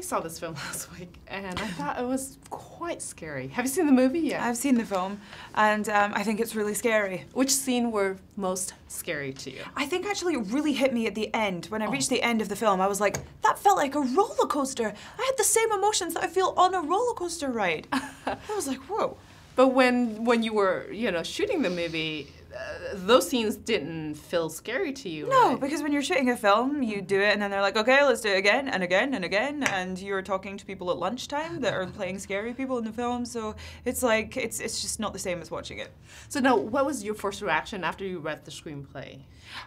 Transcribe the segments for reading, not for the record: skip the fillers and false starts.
saw this film last week, and I thought it was quite scary. Have you seen the movie yet? I've seen the film, and I think it's really scary. Which scene were most scary to you? I think actually it really hit me at the end. When I reached the end of the film, I was like, that felt like a roller coaster. I had the same emotions that I feel on a roller coaster ride. I was like, whoa. But when you were, shooting the movie, those scenes didn't feel scary to you, No, right? because when you're shooting a film, you do it and then they're like, okay, let's do it again and again and again, and you're talking to people at lunchtime that are playing scary people in the film, so it's like, it's just not the same as watching it. So now, what was your first reaction after you read the screenplay?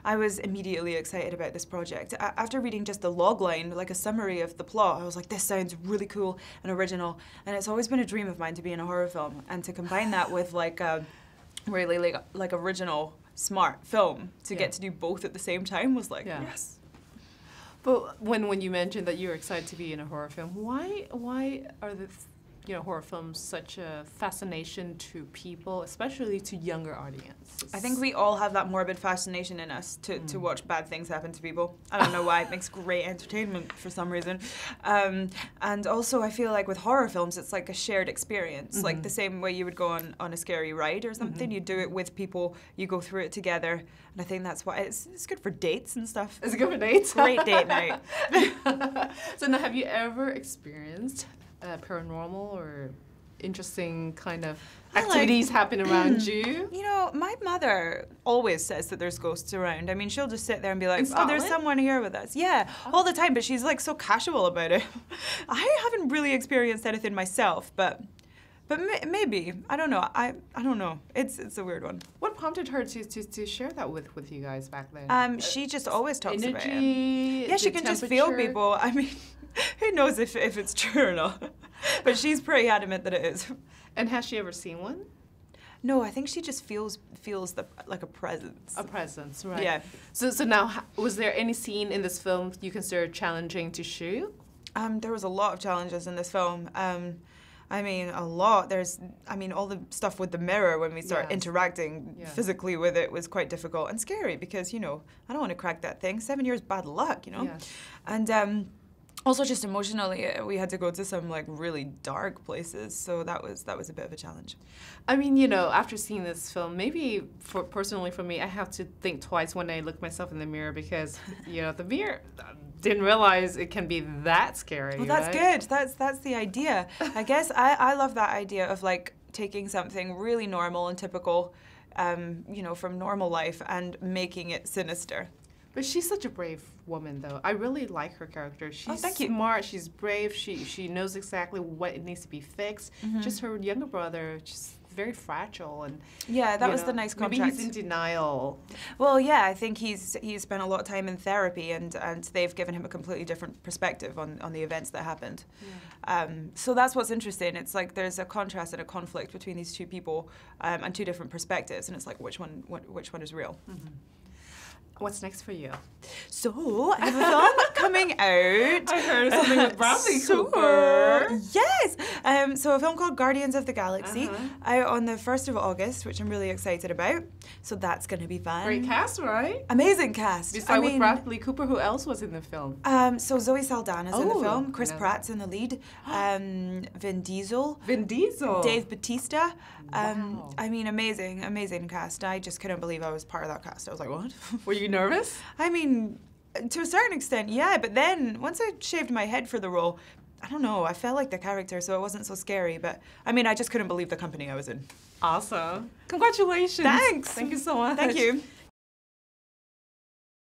I was immediately excited about this project. After reading just the log line, like a summary of the plot, I was like, this sounds really cool and original, and it's always been a dream of mine to be in a horror film, and to combine that with like a really like original, smart film to get to do both at the same time was like, yes. But when you mentioned that you were excited to be in a horror film, why are the horror films such a fascination to people, especially to younger audiences? I think we all have that morbid fascination in us to watch bad things happen to people. I don't know why, it makes great entertainment for some reason. And also I feel like with horror films, it's like a shared experience. Like the same way you would go on a scary ride or something, you do it with people, you go through it together. And I think that's why it's good for dates and stuff. Is it good for dates? Great date night. So now, have you ever experienced paranormal or interesting kind of activities happen around you? You know, my mother always says that there's ghosts around. I mean, she'll just sit there and be like, In oh, Scotland? there's someone here with us. Yeah, all the time, but she's like so casual about it. I haven't really experienced anything myself, but maybe. I don't know. I don't know. It's a weird one. What prompted her to share that with you guys back then? She just always talks about it. Energy, Yeah, she can just feel people. I mean, who knows if it's true or not. But she's pretty adamant that it is. And has she ever seen one? No, I think she just feels like a presence. A presence, right? Yeah. So now, was there any scene in this film you consider challenging to shoot? There was a lot of challenges in this film. I mean, a lot. All the stuff with the mirror when we start interacting physically with it was quite difficult and scary because, I don't want to crack that thing. 7 years bad luck, Yeah. And also just emotionally, we had to go to some like really dark places, so that was a bit of a challenge. I mean, after seeing this film, maybe personally for me, I have to think twice when I look myself in the mirror because, the mirror, didn't realize it can be that scary. Well, that's right? good. That's the idea. I guess I love that idea of like taking something really normal and typical, from normal life and making it sinister. But she's such a brave woman, though. I really like her character. She's thank you. smart, she's brave, she knows exactly what it needs to be fixed. Just her younger brother, just very fragile. And yeah, that was the nice contrast. Maybe he's in denial. Well, yeah, I think he's spent a lot of time in therapy, and they've given him a completely different perspective on the events that happened. Yeah. So that's what's interesting. It's like there's a contrast and a conflict between these two people and two different perspectives, and it's like which one is real. What's next for you? So, I have a film coming out. I heard something with Bradley Cooper. Yes! So a film called Guardians of the Galaxy out on the 1st of August, which I'm really excited about. So that's going to be fun. Great cast, right? Amazing cast. Besides with Bradley Cooper, who else was in the film? So Zoe Saldana's in the film. Chris no. Pratt's in the lead. Vin Diesel. Vin Diesel. Dave Bautista. Wow. I mean, amazing cast. I just couldn't believe I was part of that cast. I was like, what? Were you nervous? I mean, to a certain extent, yeah. But then, once I shaved my head for the role, I don't know, I felt like the character, so it wasn't so scary. But, I mean, I just couldn't believe the company I was in. Awesome. Congratulations. Thanks. Thank you so much. Thank you.